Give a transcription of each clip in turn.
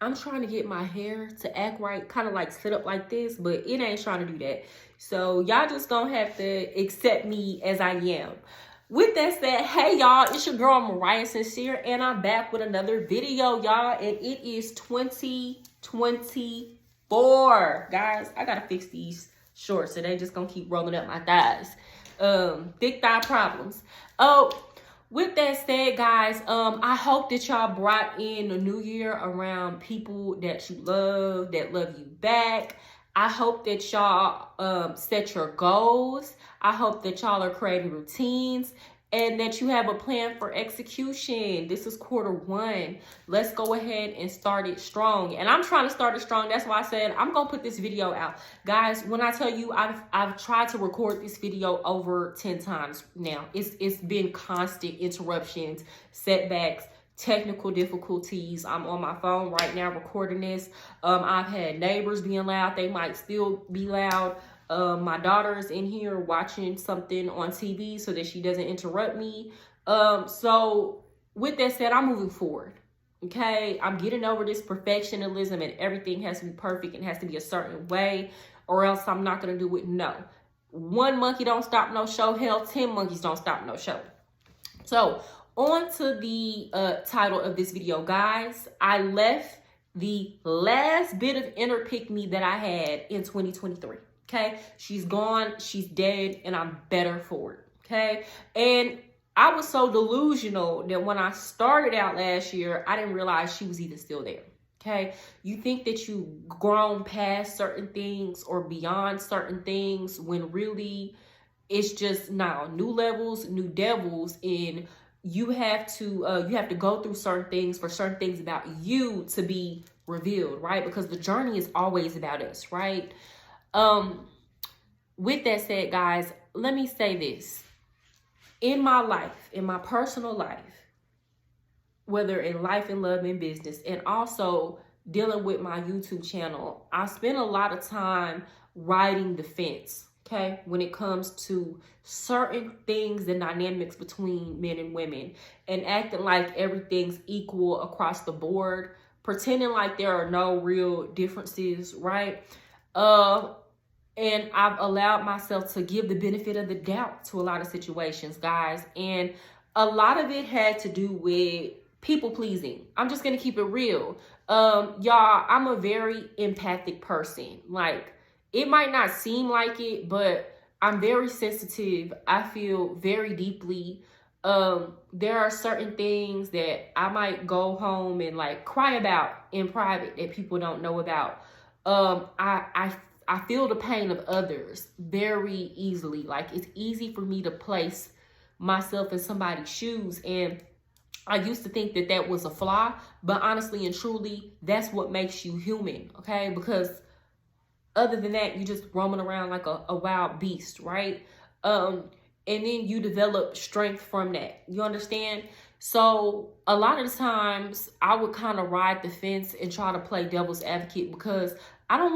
I'm trying to get my hair to act right, kind of like sit up like this, but it ain't trying to do that. So y'all just gonna have to accept me as I am. With that said, hey y'all, it's your girl Mariah Sincere, and I'm back with another video, y'all, and it is 2024. Guys, I gotta fix these shorts, so they just gonna keep rolling up my thighs. Thick thigh problems. Oh, with that said, guys, I hope that y'all brought in the new year around people that you love, that love you back. I hope that y'all set your goals. I hope that y'all are creating routines and that you have a plan for execution. This is Q1. Let's go ahead and start it strong. And I'm trying to start it strong. That's why I said I'm gonna put this video out. Guys, when I tell you I've tried to record this video over 10 times now. It's been constant interruptions, setbacks, technical difficulties. I'm on my phone right now recording this. I've had neighbors being loud. They might still be loud. My daughter is in here watching something on TV so that she doesn't interrupt me. So with that said, I'm moving forward. Okay, I'm getting over this perfectionism and everything has to be perfect and has to be a certain way, or else I'm not gonna do it. No, one monkey don't stop no show. Hell, 10 monkeys don't stop no show. So on to the title of this video, guys. I left the last bit of inner pick me that I had in 2023. Okay, she's gone, she's dead, and I'm better for it. Okay, and I was so delusional that when I started out last year, I didn't realize she was even still there. Okay, you think that you've grown past certain things or beyond certain things when really it's just now new levels, new devils, and you have to go through certain things for certain things about you to be revealed, right? Because the journey is always about us, right? With that said, guys, let me say this. In my life, in my personal life, whether in life and love and business, and also dealing with my YouTube channel, I spend a lot of time riding the fence, okay, when it comes to certain things and dynamics between men and women, and acting like everything's equal across the board, pretending like there are no real differences, right? And I've allowed myself to give the benefit of the doubt to a lot of situations, guys. And a lot of it had to do with people pleasing. I'm just going to keep it real. Y'all, I'm a very empathic person. Like, it might not seem like it, but I'm very sensitive. I feel very deeply. There are certain things that I might go home and like cry about in private that people don't know about. I feel the pain of others very easily. Like, it's easy for me to place myself in somebody's shoes. And I used to think that that was a flaw, but honestly and truly, that's what makes you human, okay? Because other than that, you just roaming around like a wild beast, right? And then you develop strength from that. You understand? So a lot of the times I would kind of ride the fence and try to play devil's advocate because I didn't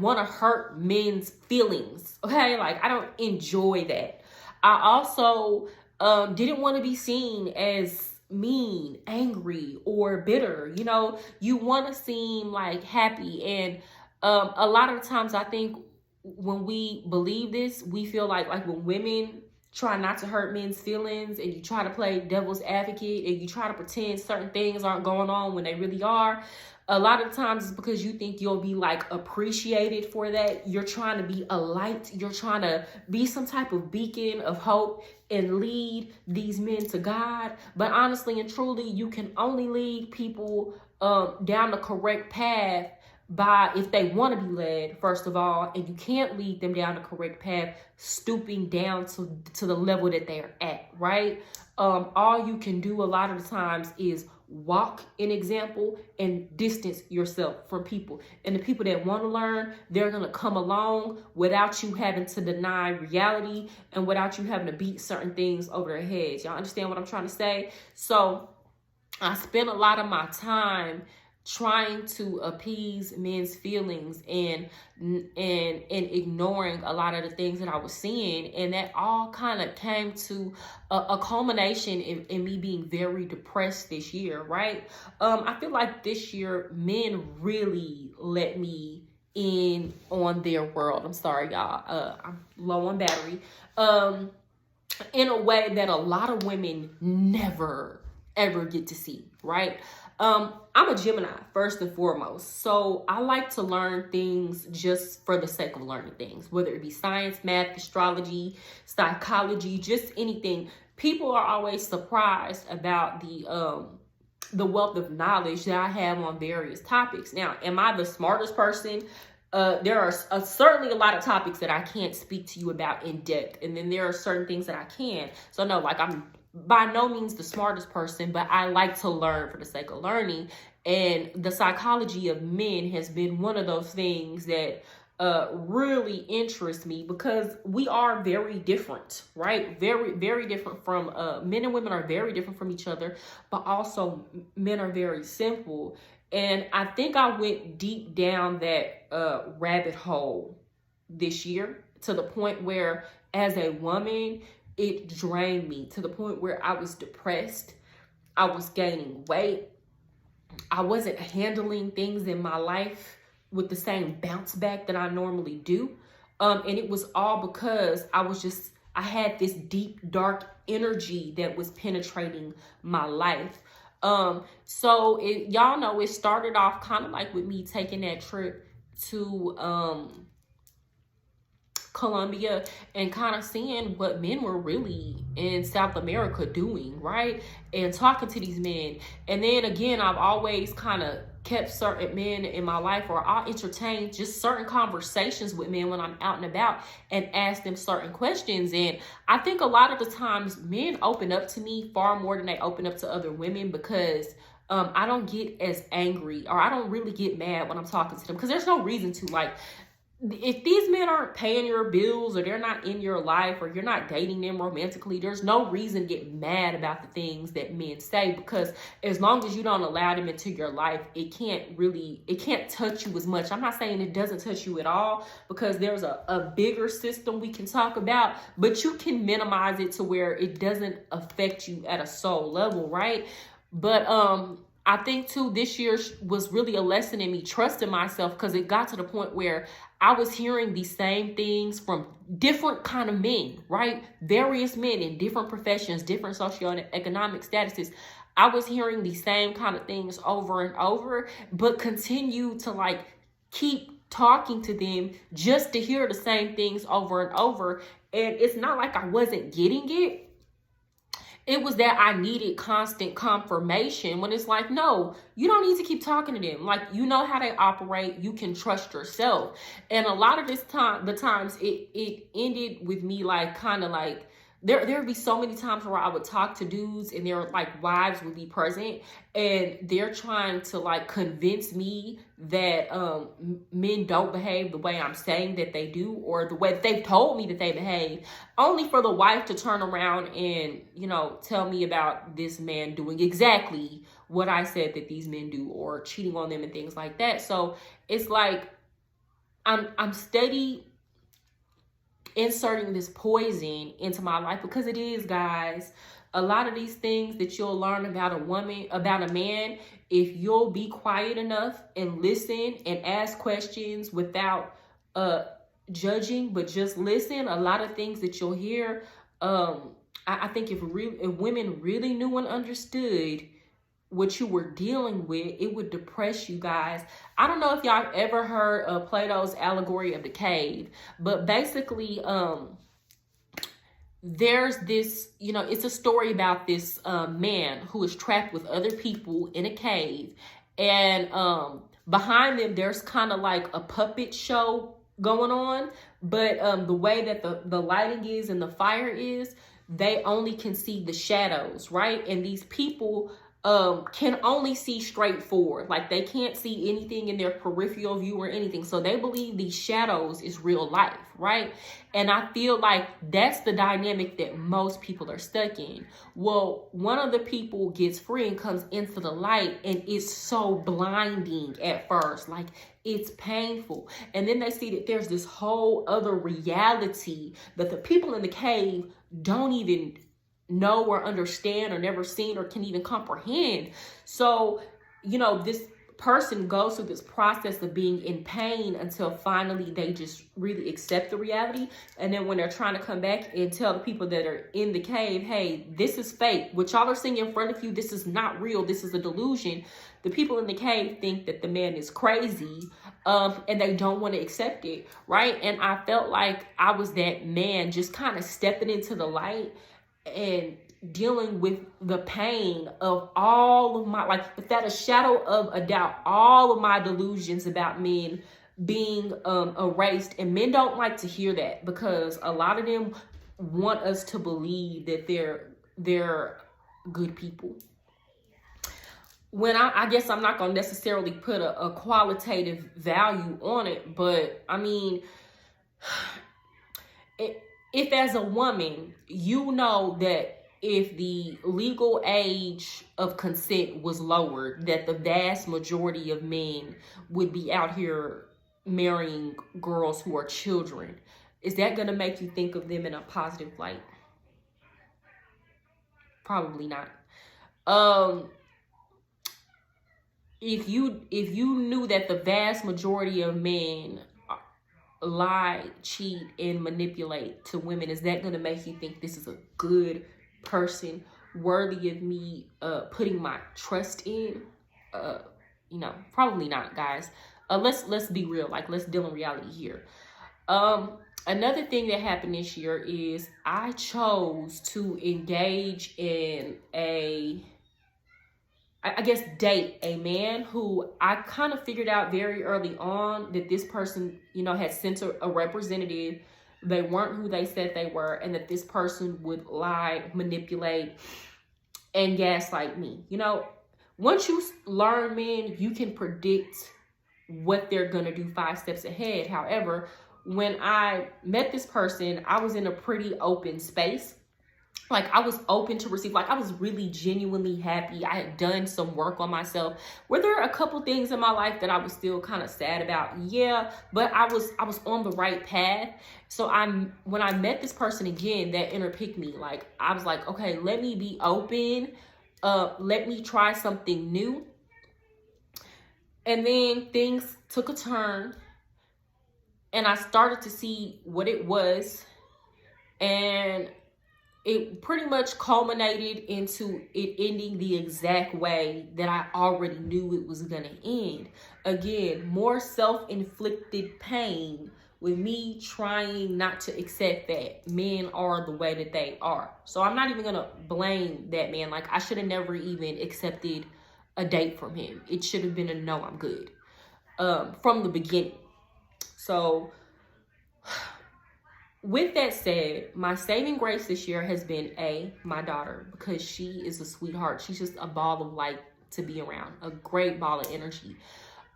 want to hurt men's feelings. Okay. Like, I don't enjoy that. I also didn't want to be seen as mean, angry, or bitter. You know, you want to seem like happy. And a lot of the times I think when we believe this, we feel like when women try not to hurt men's feelings and you try to play devil's advocate and you try to pretend certain things aren't going on when they really are, a lot of times it's because you think you'll be like appreciated for that. You're trying to be a light. You're trying to be some type of beacon of hope and lead these men to God. But honestly and truly, you can only lead people down the correct path by, if they want to be led, first of all, and you can't lead them down the correct path stooping down to the level that they're at, right? All you can do a lot of the times is walk an example and distance yourself from people. And the people that want to learn, they're going to come along without you having to deny reality and without you having to beat certain things over their heads. Y'all understand what I'm trying to say? So I spent a lot of my time trying to appease men's feelings and ignoring a lot of the things that I was seeing. And that all kind of came to a culmination in me being very depressed this year, right? I feel like this year men really let me in on their world. I'm sorry, y'all. I'm low on battery. In a way that a lot of women never ever get to see, right? I'm a Gemini, first and foremost. So I like to learn things just for the sake of learning things, whether it be science, math, astrology, psychology, just anything. People are always surprised about the wealth of knowledge that I have on various topics. Now, am I the smartest person? There are certainly a lot of topics that I can't speak to you about in depth. And then there are certain things that I can. So no, like I'm by no means the smartest person, but I like to learn for the sake of learning. And the psychology of men has been one of those things that really interests me, because we are very different, right? Very, very different from men and women are very different from each other, but also men are very simple. And I think I went deep down that rabbit hole this year, to the point where as a woman, it drained me to the point where I was depressed. I was gaining weight. I wasn't handling things in my life with the same bounce back that I normally do. And it was all because I had this deep, dark energy that was penetrating my life. So y'all know, it started off kind of like with me taking that trip to Colombia and kind of seeing what men were really in South America doing, right? And talking to these men. And then again, I've always kind of kept certain men in my life, or I'll entertain just certain conversations with men when I'm out and about and ask them certain questions. And I think a lot of the times men open up to me far more than they open up to other women, because I don't get as angry, or I don't really get mad when I'm talking to them, because there's no reason to. Like, if these men aren't paying your bills, or they're not in your life, or you're not dating them romantically, there's no reason to get mad about the things that men say, because as long as you don't allow them into your life, it can't touch you as much. I'm not saying it doesn't touch you at all, because there's a bigger system we can talk about, but you can minimize it to where it doesn't affect you at a soul level, right? But I think too, this year was really a lesson in me trusting myself, because it got to the point where I was hearing these same things from different kind of men, right? Various men in different professions, different socioeconomic statuses. I was hearing these same kind of things over and over, but continue to like keep talking to them just to hear the same things over and over. And it's not like I wasn't getting it. It was that I needed constant confirmation, when it's like, no, you don't need to keep talking to them. Like, you know how they operate. You can trust yourself. And a lot of the times it ended with me like kind of like, there would be so many times where I would talk to dudes and their like wives would be present, and they're trying to like convince me that men don't behave the way I'm saying that they do, or the way that they've told me that they behave, only for the wife to turn around and, you know, tell me about this man doing exactly what I said that these men do, or cheating on them and things like that. So it's like I'm steady inserting this poison into my life, because it is, guys, a lot of these things that you'll learn about a man, if you'll be quiet enough and listen and ask questions without judging, but just listen, a lot of things that you'll hear, I think if women really knew and understood what you were dealing with, it would depress you guys. I don't know if y'all ever heard of Plato's allegory of the cave, but basically there's this, you know, it's a story about this man who is trapped with other people in a cave, and behind them there's kind of like a puppet show going on, but the way that the lighting is and the fire is, they only can see the shadows, right? And these people can only see straight forward. Like they can't see anything in their peripheral view or anything. So they believe these shadows is real life, right? And I feel like that's the dynamic that most people are stuck in. Well, one of the people gets free and comes into the light, and it's so blinding at first. Like it's painful. And then they see that there's this whole other reality that the people in the cave don't even know or understand or never seen or can even comprehend. So, you know, this person goes through this process of being in pain until finally they just really accept the reality. And then when they're trying to come back and tell the people that are in the cave, hey, this is fake. What y'all are seeing in front of you, this is not real. This is a delusion. The people in the cave think that the man is crazy, and they don't want to accept it, right? And I felt like I was that man just kind of stepping into the light and dealing with the pain of all of my, like, without a shadow of a doubt, all of my delusions about men being erased. And men don't like to hear that because a lot of them want us to believe that they're good people. When I guess I'm not going to necessarily put a qualitative value on it, but I mean, if as a woman, you know that if the legal age of consent was lowered, that the vast majority of men would be out here marrying girls who are children, is that going to make you think of them in a positive light? Probably not. If you knew that the vast majority of men lie, cheat, and manipulate to women, is that going to make you think this is a good person worthy of me putting my trust in? You know, probably not, guys. Let's be real. Like, let's deal in reality here. Another thing that happened this year is I chose to engage in I guess date a man who I kind of figured out very early on that this person, you know, had sent a representative. They weren't who they said they were, and that this person would lie, manipulate, and gaslight me. You know, once you learn men, you can predict what they're going to do 5 steps ahead. However, when I met this person, I was in a pretty open space. Like, I was open to receive. Like, I was really genuinely happy. I had done some work on myself. Were there a couple things in my life that I was still kind of sad about? Yeah, but I was on the right path. So when I met this person again, that inner pick me. Like, I was like, okay, let me be open. Let me try something new. And then things took a turn, and I started to see what it was, and it pretty much culminated into it ending the exact way that I already knew it was going to end. Again, more self-inflicted pain with me trying not to accept that men are the way that they are. So I'm not even going to blame that man. Like, I should have never even accepted a date from him. It should have been a no, I'm good, from the beginning. So with that said, my saving grace this year has been my daughter, because she is a sweetheart. She's just a ball of light to be around, a great ball of energy.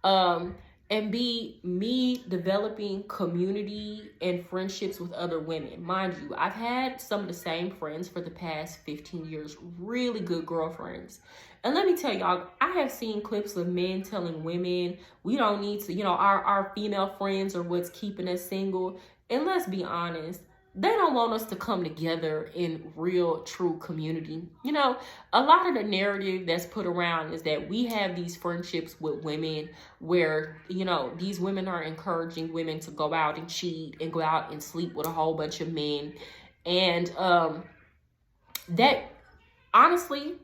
And B, me developing community and friendships with other women. Mind you, I've had some of the same friends for the past 15 years, really good girlfriends. And let me tell y'all, I have seen clips of men telling women, we don't need to, you know, our female friends are what's keeping us single. And let's be honest, they don't want us to come together in real, true community. You know, a lot of the narrative that's put around is that we have these friendships with women where, you know, these women are encouraging women to go out and cheat and go out and sleep with a whole bunch of men. And that, honestly,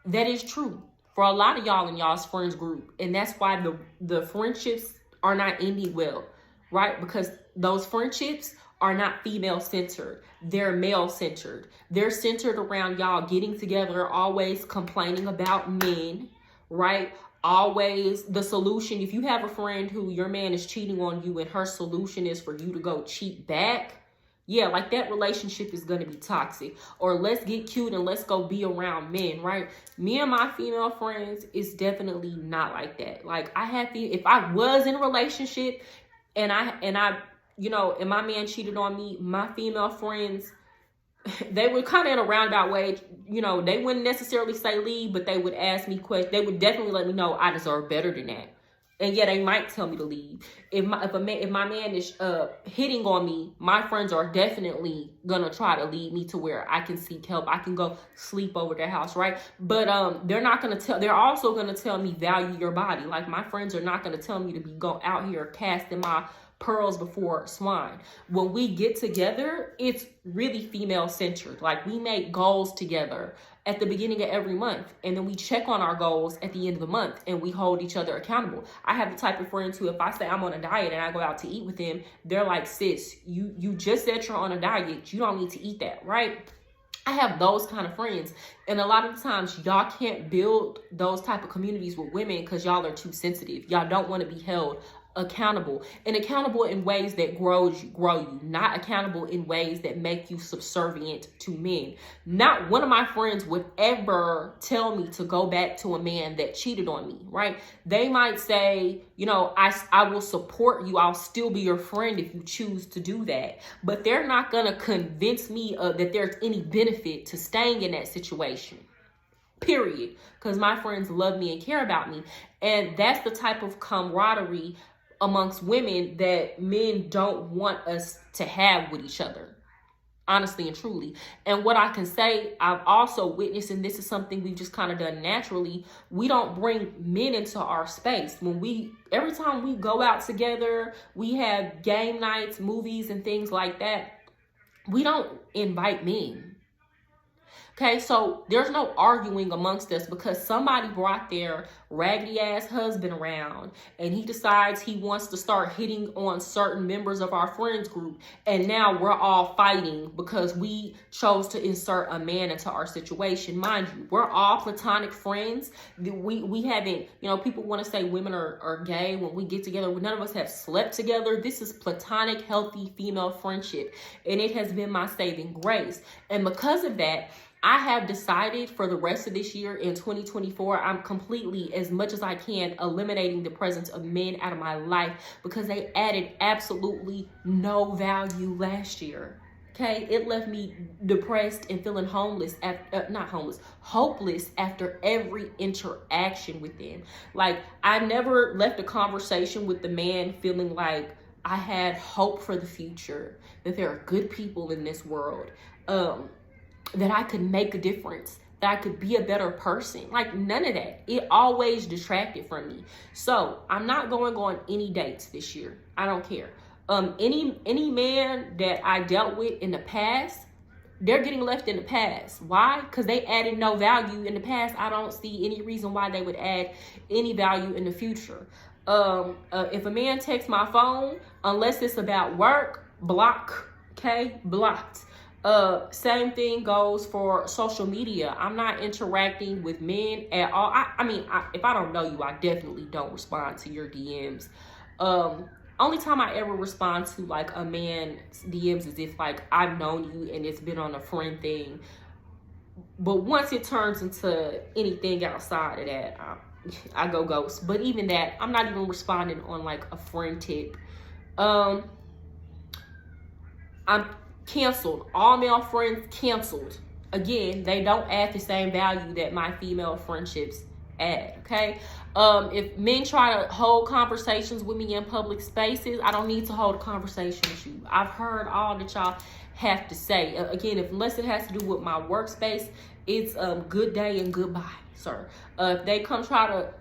that is true for a lot of y'all in y'all's friends group. And that's why the friendships are not ending well, right? Because those friendships are not female-centered. They're male-centered. They're centered around y'all getting together, always complaining about men, right? Always the solution. If you have a friend who your man is cheating on you and her solution is for you to go cheat back, Yeah, like that relationship is going to be toxic. Or let's get cute and let's go be around men, right? Me and my female friends is definitely not like that. Like I have to, if I was in a relationship and I, you know, and my man cheated on me, my female friends, they would kind of in a roundabout way, you know, they wouldn't necessarily say leave, but they would ask me questions. They would definitely let me know I deserve better than that. And yeah, they might tell me to leave. If my man is hitting on me, my friends are definitely gonna try to lead me to where I can seek help. I can go sleep over their house, right? But they're not gonna tell. They're also gonna tell me value your body. Like my friends are not gonna tell me to be go out here casting my pearls before swine. When we get together, it's really female centered. Like we make goals together at the beginning of every month, and then we check on our goals at the end of the month, and we hold each other accountable. I have the type of friends who, if I say I'm on a diet and I go out to eat with them, they're like, sis, you just said you're on a diet, you don't need to eat that, right? I have those kind of friends, and a lot of times y'all can't build those type of communities with women because y'all are too sensitive. Y'all don't want to be held accountable, and accountable in ways that grow you, not accountable in ways that make you subservient to men. Not one of my friends would ever tell me to go back to a man that cheated on me, right? They might say, you know, I will support you, I'll still be your friend if you choose to do that, but they're not gonna convince me that there's any benefit to staying in that situation, period, because my friends love me and care about me. And that's the type of camaraderie amongst women that men don't want us to have with each other, honestly and truly. And what I can say, I've also witnessed, and this is something we've just kind of done naturally, we don't bring men into our space. Every time we go out together, we have game nights, movies, and things like that, we don't invite men. Okay, so there's no arguing amongst us because somebody brought their raggedy ass husband around and he decides he wants to start hitting on certain members of our friends group. And now we're all fighting because we chose to insert a man into our situation. Mind you, we're all platonic friends. We haven't, you know, people want to say women are gay when we get together. None of us have slept together. This is platonic, healthy female friendship. And it has been my saving grace. And because of that, I have decided for the rest of this year in 2024, I'm completely, as much as I can, eliminating the presence of men out of my life because they added absolutely no value last year. Okay, it left me depressed and feeling hopeless after every interaction with them. Like, I never left a conversation with the man feeling like I had hope for the future, that there are good people in this world, that I could make a difference, that I could be a better person. Like, none of that. It always detracted from me. So I'm not going on any dates this year. I don't care. Any man that I dealt with in the past, they're getting left in the past. Why? Because they added no value in the past. I don't see any reason why they would add any value in the future. If a man texts my phone, unless it's about work, block. Okay, blocked. Same thing goes for social media. I'm not interacting with men at all. I mean, if I don't know you, I definitely don't respond to your DMs. Only time I ever respond to like a man's DMs is if like I've known you and it's been on a friend thing. But once it turns into anything outside of that, I go ghost. But even that, I'm not even responding on like a friend tip. I'm canceled. All male friends canceled. Again, they don't add the same value that my female friendships add, okay? If men try to hold conversations with me in public spaces, I don't need to hold a conversation with you. I've heard all that y'all have to say. Again, unless it has to do with my workspace, it's good day and goodbye, sir. If they come try to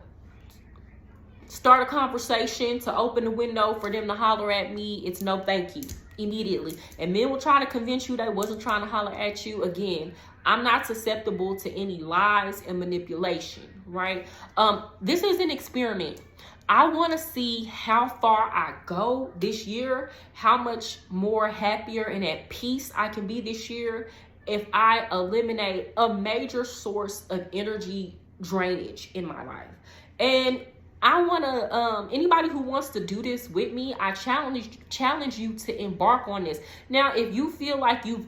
start a conversation to open the window for them to holler at me, it's no thank you. Immediately. And men will try to convince you they wasn't trying to holler at you. Again, I'm not susceptible to any lies and manipulation, right? This is an experiment. I want to see how far I go this year, how much more happier and at peace I can be this year if I eliminate a major source of energy drainage in my life. And I want to, anybody who wants to do this with me, I challenge you to embark on this. Now, if you feel like you've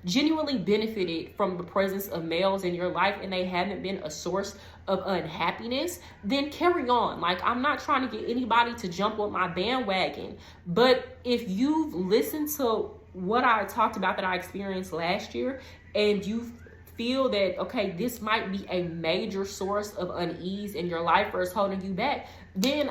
genuinely benefited from the presence of males in your life and they haven't been a source of unhappiness, then carry on. Like, I'm not trying to get anybody to jump on my bandwagon, but if you've listened to what I talked about that I experienced last year, and you feel that, okay, this might be a major source of unease in your life or is holding you back, then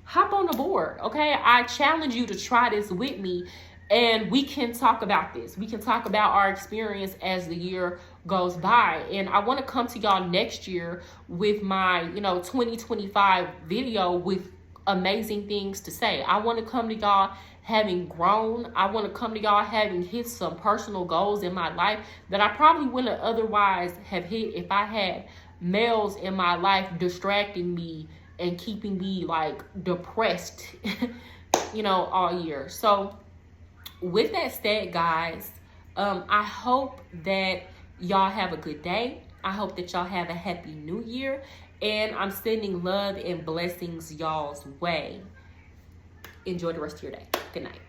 hop on the board, okay? I challenge you to try this with me, and we can talk about this. We can talk about our experience as the year goes by. And I want to come to y'all next year with my, 2025 video with amazing things to say. I want to come to y'all having grown. I want to come to y'all having hit some personal goals in my life that I probably wouldn't otherwise have hit if I had males in my life distracting me and keeping me like depressed, all year. So with that said, guys, I hope that y'all have a good day. I hope that y'all have a happy new year, and I'm sending love and blessings y'all's way. Enjoy the rest of your day. Good night.